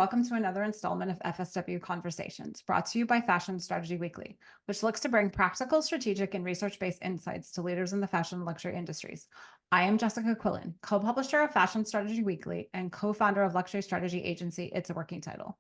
welcome to another installment of FSW Conversations, brought to you by Fashion Strategy Weekly, which looks to bring practical, strategic, and research-based insights to leaders in the fashion and luxury industries. I am Jessica Quillen, co-publisher of Fashion Strategy Weekly and co-founder of luxury strategy agency It's a Working Title.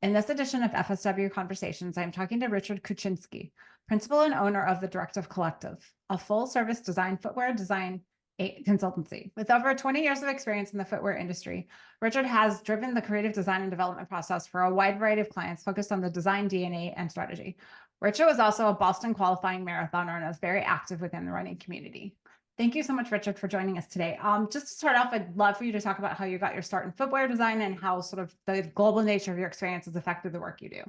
In this edition of FSW Conversations, I'm talking to Richard Kuchinsky, principal and owner of the Directive Collective, a full-service design footwear design consultancy. With over 20 years of experience in the footwear industry, Richard has driven the creative design and development process for a wide variety of clients focused on the design DNA and strategy. Richard was also a Boston qualifying marathoner and is very active within the running community. Thank you so much, Richard, for joining us today. Just to start off, I'd love for you to talk about how you got your start in footwear design and how sort of the global nature of your experience has affected the work you do.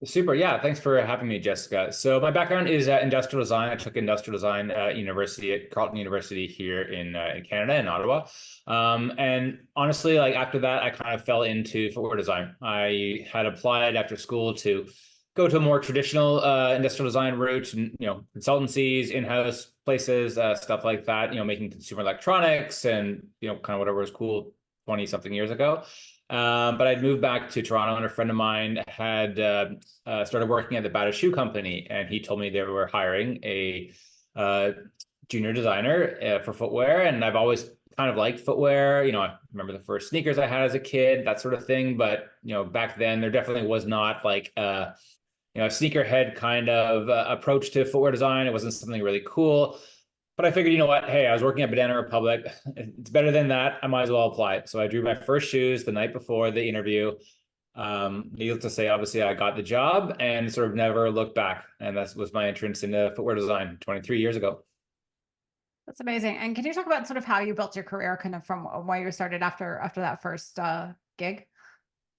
Super. Yeah. Thanks for having me, Jessica. So my background is industrial design. I took industrial design university at Carleton University here in Canada, in Ottawa. And honestly, like after that, I kind of fell into footwear design. I had applied after school to go to a more traditional industrial design route, and, consultancies, in-house places, stuff like that, making consumer electronics and, kind of whatever was cool 20 something years ago. But I'd moved back to Toronto, and a friend of mine had started working at the Bata Shoe Company, and he told me they were hiring a junior designer for footwear. And I've always kind of liked footwear. I remember the first sneakers I had as a kid, that sort of thing. But back then there definitely was not like a sneakerhead kind of approach to footwear design. It wasn't something really cool. But I figured, you know what? Hey, I was working at Banana Republic. It's better than that. I might as well apply. So I drew my first shoes the night before the interview. Needless to say, obviously, I got the job and sort of never looked back. And that was my entrance into footwear design 23 years ago. That's amazing. And can you talk about sort of how you built your career kind of from where you started after that first gig?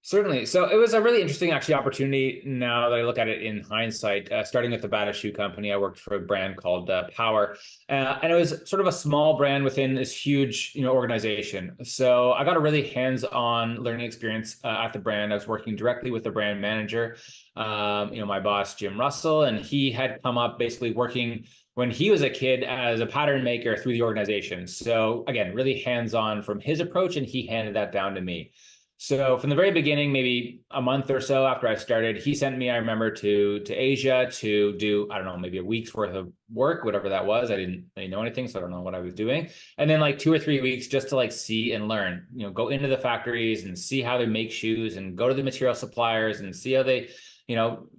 Certainly. So it was a really interesting actually opportunity now that I look at it in hindsight. Starting with the Bata Shoe Company, I worked for a brand called Power. And it was sort of a small brand within this huge organization. So I got a really hands-on learning experience at the brand. I was working directly with the brand manager, my boss, Jim Russell, and he had come up basically working when he was a kid as a pattern maker through the organization. So again, really hands-on from his approach, and he handed that down to me. So from the very beginning, maybe a month or so after I started, he sent me, I remember, to Asia to do, I don't know, maybe a week's worth of work, whatever that was. I didn't really know anything, so I don't know what I was doing. And then like 2 or 3 weeks just to like see and learn, go into the factories and see how they make shoes and go to the material suppliers and see how they,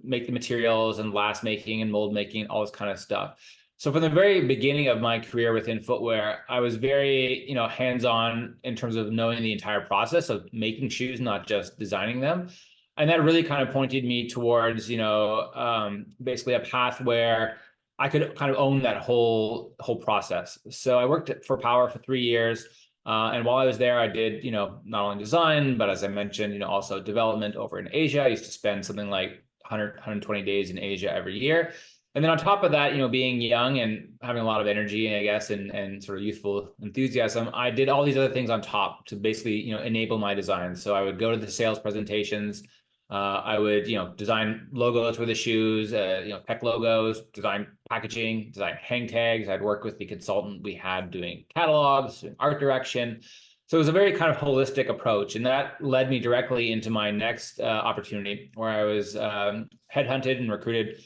make the materials and last making and mold making, all this kind of stuff. So from the very beginning of my career within footwear, I was very, hands-on in terms of knowing the entire process of making shoes, not just designing them. And that really kind of pointed me towards, basically a path where I could kind of own that whole process. So I worked for Power for 3 years. And while I was there, I did, not only design, but as I mentioned, also development over in Asia. I used to spend something like 120 days in Asia every year. And then on top of that, being young and having a lot of energy, I guess, and sort of youthful enthusiasm, I did all these other things on top to basically, enable my design. So I would go to the sales presentations. I would, design logos for the shoes, tech logos, design packaging, design hang tags. I'd work with the consultant we had doing catalogs, doing art direction. So it was a very kind of holistic approach. And that led me directly into my next opportunity, where I was headhunted and recruited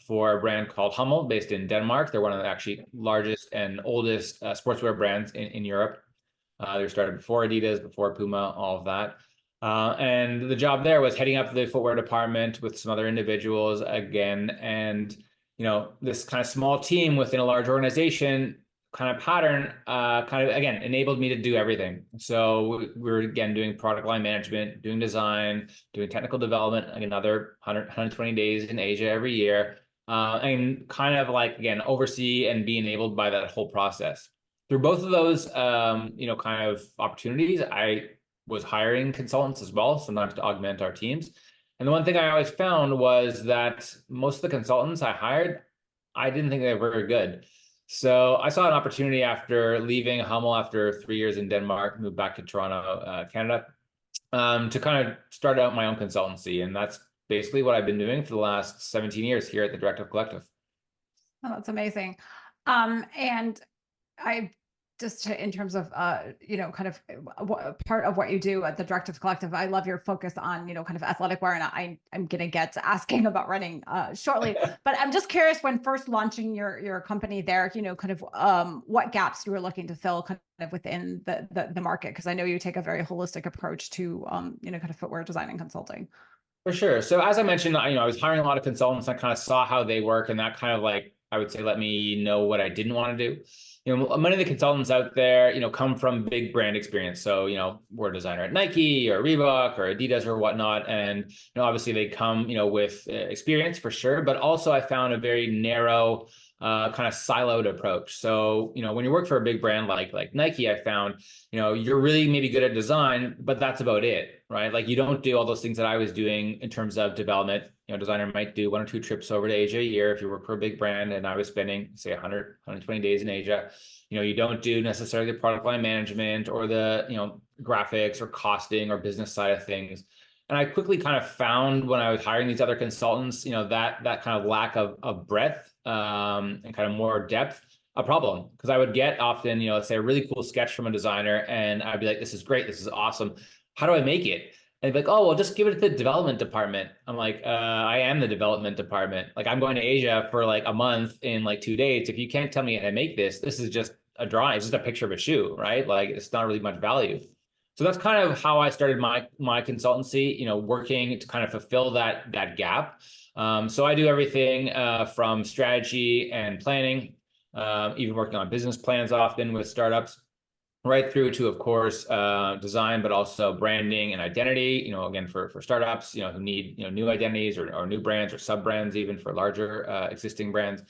for a brand called Hummel, based in Denmark. They're one of the actually largest and oldest sportswear brands in Europe. They were started before Adidas, before Puma, all of that. And the job there was heading up the footwear department with some other individuals again. And, this kind of small team within a large organization kind of pattern again enabled me to do everything. So we were again doing product line management, doing design, doing technical development, like another 120 days in Asia every year, and kind of like again oversee and be enabled by that whole process. Through both of those kind of opportunities, I was hiring consultants as well, sometimes to augment our teams. And the one thing I always found was that most of the consultants I hired, I didn't think they were very good. So I saw an opportunity after leaving Hummel after 3 years in Denmark, moved back to Toronto, Canada, to kind of start out my own consultancy. And that's basically what I've been doing for the last 17 years here at the Directive Collective. Oh, that's amazing. And I just to, in terms of, kind of part of what you do at the Directive Collective, I love your focus on, kind of athletic wear. And I'm going to get to asking about running shortly, but I'm just curious, when first launching your company there, kind of what gaps you were looking to fill kind of within the market. Cause I know you take a very holistic approach to, kind of footwear design and consulting. For sure. So as I mentioned, I was hiring a lot of consultants. I kind of saw how they work, and that kind of like, I would say, let me know what I didn't want to do. Many of the consultants out there, come from big brand experience. So, we're a designer at Nike or Reebok or Adidas or whatnot. And, obviously they come, with experience for sure, but also I found a very narrow, kind of siloed approach. So, when you work for a big brand like Nike, I found, you're really maybe good at design, but that's about it, right? Like you don't do all those things that I was doing in terms of development. Designer might do 1 or 2 trips over to Asia a year if you work for a big brand, and I was spending, say, 100, 120 days in Asia. You don't do necessarily the product line management or the, graphics or costing or business side of things. And I quickly kind of found when I was hiring these other consultants, that kind of lack of breadth and kind of more depth, a problem. Because I would get often, let's say a really cool sketch from a designer, and I'd be like, this is great, this is awesome. How do I make it? And they'd be like, oh, well, just give it to the development department. I'm like, I am the development department. Like, I'm going to Asia for like a month in like 2 days. If you can't tell me how to make this is just a drawing. It's just a picture of a shoe, right? Like, it's not really much value. So that's kind of how I started my consultancy, working to kind of fulfill that gap. So I do everything from strategy and planning, even working on business plans often with startups, right through to, of course, design, but also branding and identity, again, for startups, who need, new identities or new brands or sub brands, even for larger existing brands,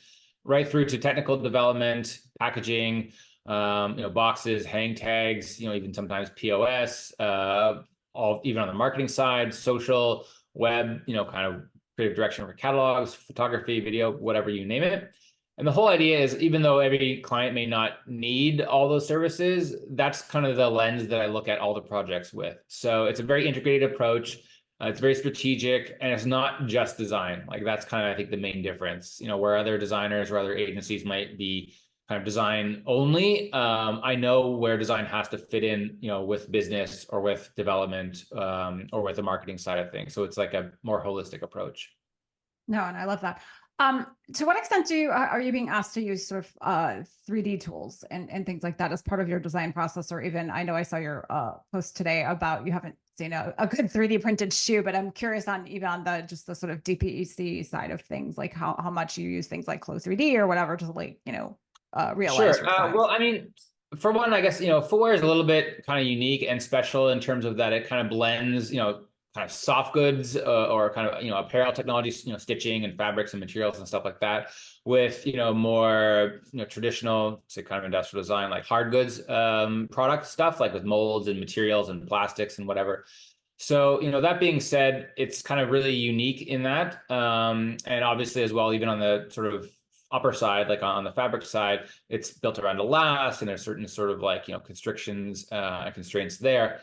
right through to technical development, packaging, boxes, hang tags, even sometimes POS, all even on the marketing side, social, web, kind of creative direction for catalogs, photography, video, whatever you name it. And the whole idea is, even though every client may not need all those services, that's kind of the lens that I look at all the projects with. So it's a very integrated approach. It's very strategic, and it's not just design. Like, that's kind of, I think, the main difference, where other designers or other agencies might be kind of design only. I know where design has to fit in, with business or with development, or with the marketing side of things. So it's like a more holistic approach. No, and I love that. To what extent are you being asked to use sort of 3D tools and things like that as part of your design process? Or even, I know I saw your post today about you haven't seen a good 3D printed shoe, but I'm curious on even on just the sort of DPEC side of things, like how much you use things like Close 3D or whatever to, like, realize Sure. your designs. Well, I mean, for one, I guess, footwear is a little bit kind of unique and special in terms of that it kind of blends, kind of soft goods or kind of, apparel technologies, stitching and fabrics and materials and stuff like that, with, more, traditional, say, kind of industrial design, like hard goods product stuff, like with molds and materials and plastics and whatever. So, that being said, it's kind of really unique in that. And obviously as well, even on the sort of upper side, like on the fabric side, it's built around a last, and there's certain sort of like, constrictions and constraints there.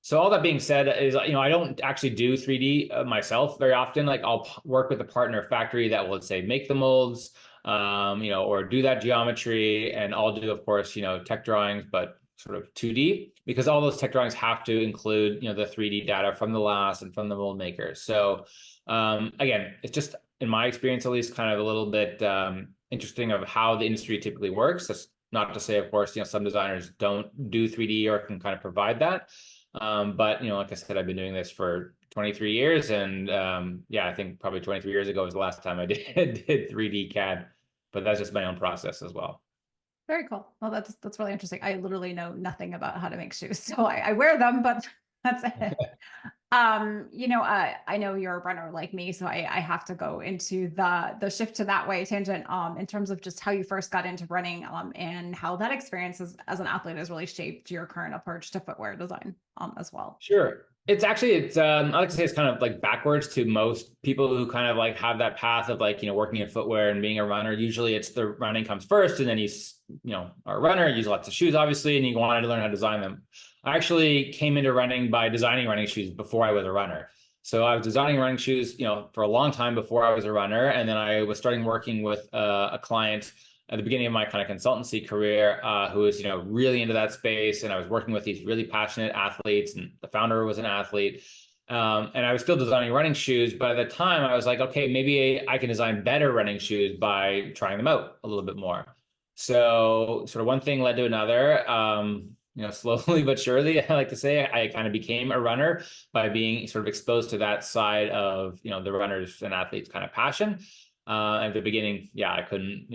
So all that being said is, I don't actually do 3D myself very often. Like, I'll work with a partner factory that will, let's say, make the molds, or do that geometry. And I'll do, of course, tech drawings, but sort of 2D, because all those tech drawings have to include, the 3D data from the last and from the mold maker. So again, it's just, in my experience, at least, kind of a little bit interesting of how the industry typically works. That's not to say, of course, some designers don't do 3D or can kind of provide that. But, like I said, I've been doing this for 23 years. And yeah, I think probably 23 years ago was the last time I did 3D CAD, but that's just my own process as well. Very cool. Well, that's really interesting. I literally know nothing about how to make shoes, so I wear them, but that's it. I know you're a runner like me, so I have to go into the shift to that way tangent, in terms of just how you first got into running, and how that experience as an athlete has really shaped your current approach to footwear design, as well. Sure. I like to say it's kind of like backwards to most people who kind of like have that path of like, working in footwear and being a runner. Usually it's the running comes first, and then are a runner, use lots of shoes, obviously, and you wanted to learn how to design them. I actually came into running by designing running shoes before I was a runner. So I was designing running shoes, for a long time before I was a runner. And then I was starting working with a client at the beginning of my kind of consultancy career, who was, you know, really into that space. And I was working with these really passionate athletes, and the founder was an athlete. And I was still designing running shoes, but at the time I was like, okay, maybe I can design better running shoes by trying them out a little bit more. So sort of one thing led to another. You know, slowly but surely, I like to say, I kind of became a runner by being sort of exposed to that side of, you know, the runners and athletes kind of passion. At the beginning, yeah, I couldn't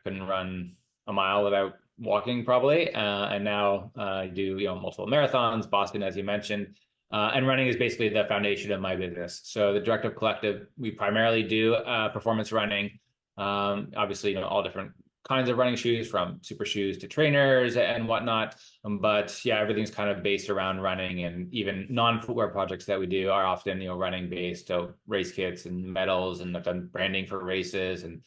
run a mile without walking probably. And now I do, you know, multiple marathons, Boston, as you mentioned. And running is basically the foundation of my business. So the Directive Collective, we primarily do performance running. Obviously, you know, all different kinds of running shoes, from super shoes to trainers and whatnot. But yeah, everything's kind of based around running, and even non-footwear projects that we do are often, you know, running based. So race kits and medals, and I've done branding for races and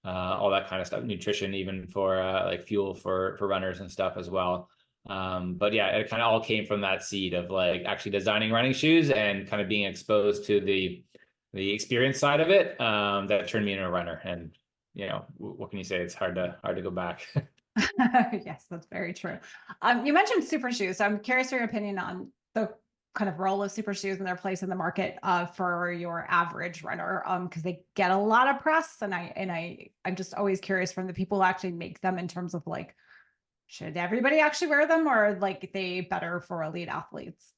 all that kind of stuff. Nutrition, even for like fuel for runners and stuff as well. But yeah, it kind of all came from that seed of like actually designing running shoes and kind of being exposed to the experience side of it, that turned me into a runner. And you know, what can you say? It's hard to go back. Yes, that's very true. You mentioned super shoes. So I'm curious for your opinion on the kind of role of super shoes and their place in the market for your average runner, because they get a lot of press, and I'm just always curious from the people who actually make them, in terms of like, should everybody actually wear them, or like they better for elite athletes?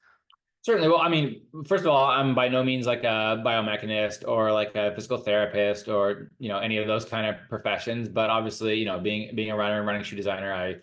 Certainly. Well, I mean, first of all, I'm by no means like a biomechanist or like a physical therapist or, you know, any of those kind of professions. But obviously, you know, being a runner and running shoe designer, I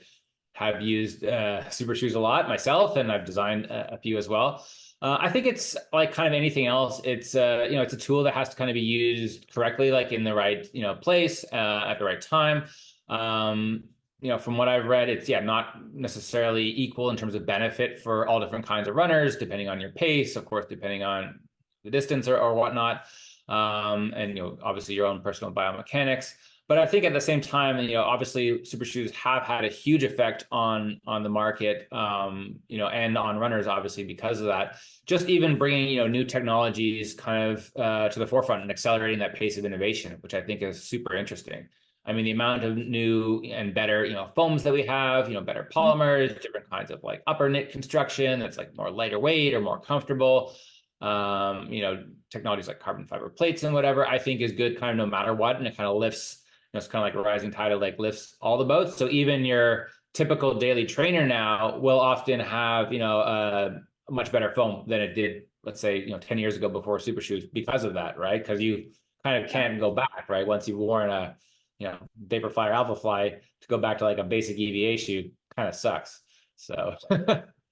have used super shoes a lot myself, and I've designed a few as well. I think it's like kind of anything else. It's you know, it's a tool that has to kind of be used correctly, like in the right, you know, place at the right time. Um, you know, from what I've read, it's not necessarily equal in terms of benefit for all different kinds of runners, depending on your pace, of course, depending on the distance or whatnot, and you know, obviously your own personal biomechanics. But I think at the same time, you know, obviously super shoes have had a huge effect on the market, you know, and on runners, obviously because of that. Just even bringing, you know, new technologies kind of to the forefront and accelerating that pace of innovation, which I think is super interesting. I mean, the amount of new and better, you know, foams that we have, you know, better polymers, different kinds of like upper knit construction that's like more lighter weight or more comfortable. You know, technologies like carbon fiber plates and whatever, I think is good kind of no matter what. And it kind of lifts, you know, it's kind of like a rising tide, like lifts all the boats. So even your typical daily trainer now will often have, you know, a much better foam than it did, let's say, you know, 10 years ago before super shoes, because of that, right? Because you kind of can't go back, right? Once you've worn a, you know, Vaporfly or Alphafly, to go back to like a basic EVA shoe kind of sucks. So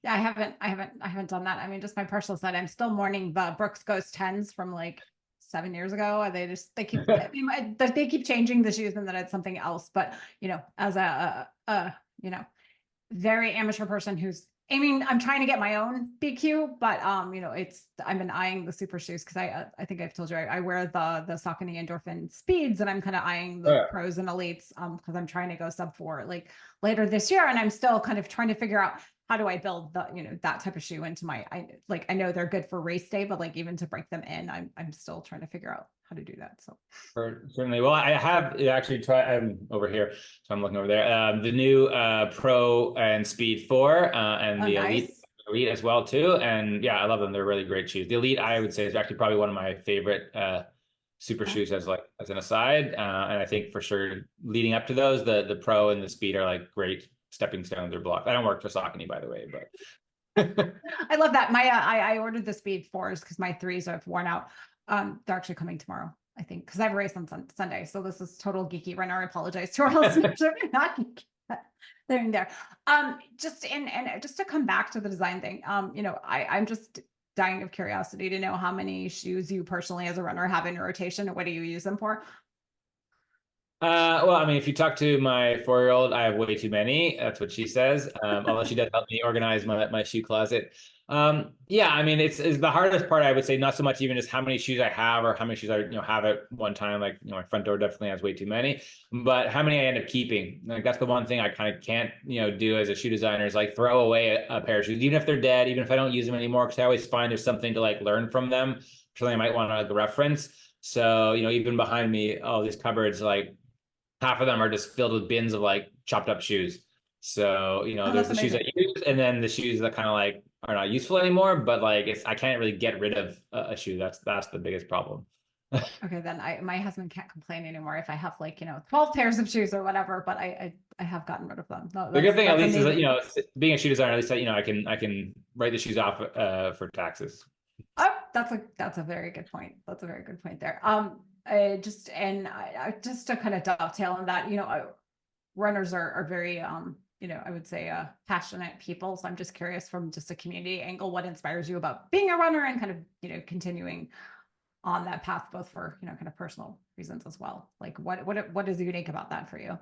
Yeah, I haven't done that. I mean, just my personal side, I'm still mourning the Brooks Ghost 10s from like 7 years ago. They keep, I mean, they keep changing the shoes, and then it's something else. But, you know, as you know, very amateur person who's aiming, I'm trying to get my own BQ, but you know, I've been eyeing the super shoes, because I think I've told you I wear the Saucony Endorphin Speeds, and I'm kind of eyeing the pros and elites because I'm trying to go sub 4 like later this year, and I'm still kind of trying to figure out how do I build the, you know, that type of shoe into my, I know they're good for race day, but like even to break them in, I'm still trying to figure out how to do that. So certainly. Well, I have actually tried, I'm over here, so I'm looking over there. The new Pro and Speed 4 and the nice. Elite as well too. And yeah, I love them. They're really great shoes. The Elite, I would say, is actually probably one of my favorite super shoes as an aside. And I think for sure leading up to those, the Pro and the Speed are like great stepping stones or blocks. I don't work for Saucony, by the way, but I love that. My I ordered the Speed 4s because my 3s have worn out. They're actually coming tomorrow, I think, because I have a race on Sunday. So this is total geeky runner. I apologize to our listeners if you're not geeky. They're in there. Just to come back to the design thing. You know, I'm just dying of curiosity to know how many shoes you personally as a runner have in your rotation, and what do you use them for? Well, I mean, if you talk to my 4-year-old, I have way too many. That's what she says. Although she does help me organize my shoe closet. Yeah, I mean, it's the hardest part, I would say, not so much even just how many shoes I have or how many shoes I, you know, have at one time. Like, you know, my front door definitely has way too many, but how many I end up keeping. Like, that's the one thing I kind of can't, you know, do as a shoe designer, is like throw away a pair of shoes, even if they're dead, even if I don't use them anymore, because I always find there's something to like learn from them, something I might want to like reference. So, you know, even behind me, all these cupboards, like half of them are just filled with bins of like chopped up shoes. So, you know, Oh, there's that's the shoes I amazing. use, and then the shoes that kind of like are not useful anymore, but like I can't really get rid of a shoe. That's the biggest problem. Okay, then my husband can't complain anymore if I have like, 12 pairs of shoes or whatever, but I have gotten rid of them. No, The good thing at that's least is that, you amazing. know, being a shoe designer, at least that, you know, I can write the shoes off for taxes. Oh, that's a very good point. That's a very good point there. Just to kind of dovetail on that, runners are very I would say passionate people. So I'm just curious from just a community angle, what inspires you about being a runner and kind of, continuing on that path, both for, kind of personal reasons as well. Like what is unique about that for you?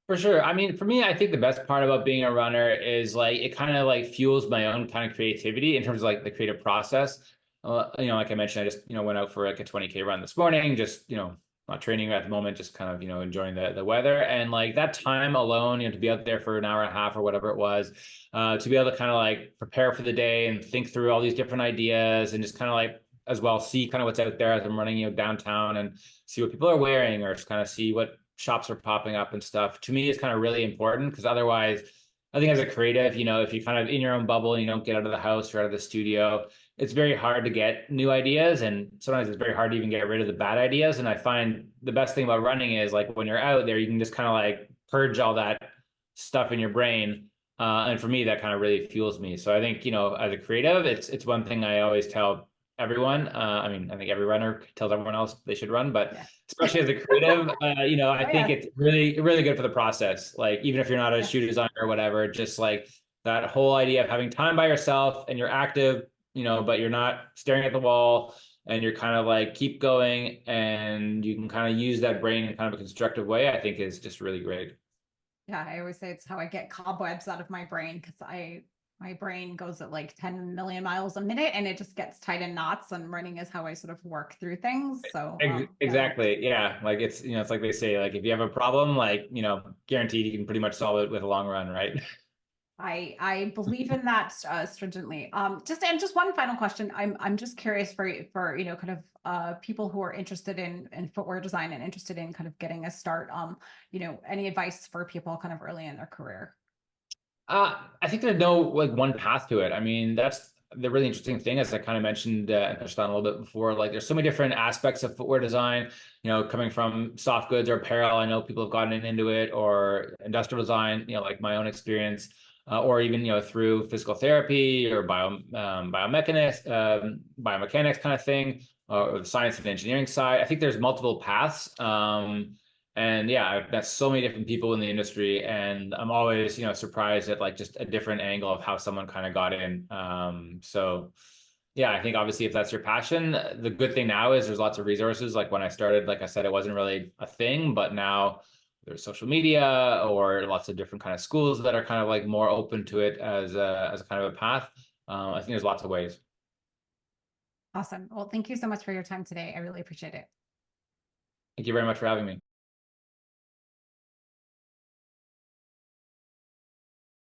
For sure. I mean, for me, I think the best part about being a runner is like it kind of like fuels my own kind of creativity in terms of like the creative process. You know, like I mentioned, I just, you know, went out for like a 20K run this morning, just, you know, not training at the moment, just kind of, you know, enjoying the weather. And like that time alone, you know, to be out there for an hour and a half or whatever it was, to be able to kind of like prepare for the day and think through all these different ideas and just kind of like as well see kind of what's out there as I'm running, you know, downtown and see what people are wearing or just kind of see what shops are popping up and stuff, to me is kind of really important because otherwise I think as a creative, you know, if you're kind of in your own bubble and you don't get out of the house or out of the studio, it's very hard to get new ideas. And sometimes it's very hard to even get rid of the bad ideas. And I find the best thing about running is like when you're out there, you can just kind of like purge all that stuff in your brain. And for me, that kind of really fuels me. So I think, you know, as a creative, it's one thing I always tell everyone. I mean, I think every runner tells everyone else they should run, but Yeah. especially as a creative, you know, I Oh think yeah. it's really good for the process. Like even if you're not a Yeah. shoe designer or whatever, just like that whole idea of having time by yourself and you're active, you know, but you're not staring at the wall and you're kind of like keep going and you can kind of use that brain in kind of a constructive way, I think is just really great. Yeah, I always say it's how I get cobwebs out of my brain because my brain goes at like 10 million miles a minute and it just gets tied in knots, and running is how I sort of work through things. So yeah, that's Exactly. Yeah. Like it's, you know, it's like they say, like if you have a problem, like, you know, guaranteed you can pretty much solve it with a long run, right? I believe in that stringently. Just one final question. I'm just curious for kind of people who are interested in footwear design and interested in kind of getting a start. Any advice for people kind of early in their career? I think there's no like one path to it. I mean, that's the really interesting thing, as I kind of mentioned and touched on a little bit before. Like, there's so many different aspects of footwear design. You know, coming from soft goods or apparel, I know people have gotten into it, or industrial design. You know, like my own experience, or even you know through physical therapy or biomechanics kind of thing, or the science and engineering side. I think there's multiple paths. And yeah, I've met so many different people in the industry, and I'm always, you know, surprised at like just a different angle of how someone kind of got in. So yeah, I think obviously if that's your passion, the good thing now is there's lots of resources. Like when I started, like I said, it wasn't really a thing, but now there's social media or lots of different kind of schools that are kind of like more open to it as a kind of a path. I think there's lots of ways. Awesome. Well, thank you so much for your time today. I really appreciate it. Thank you very much for having me.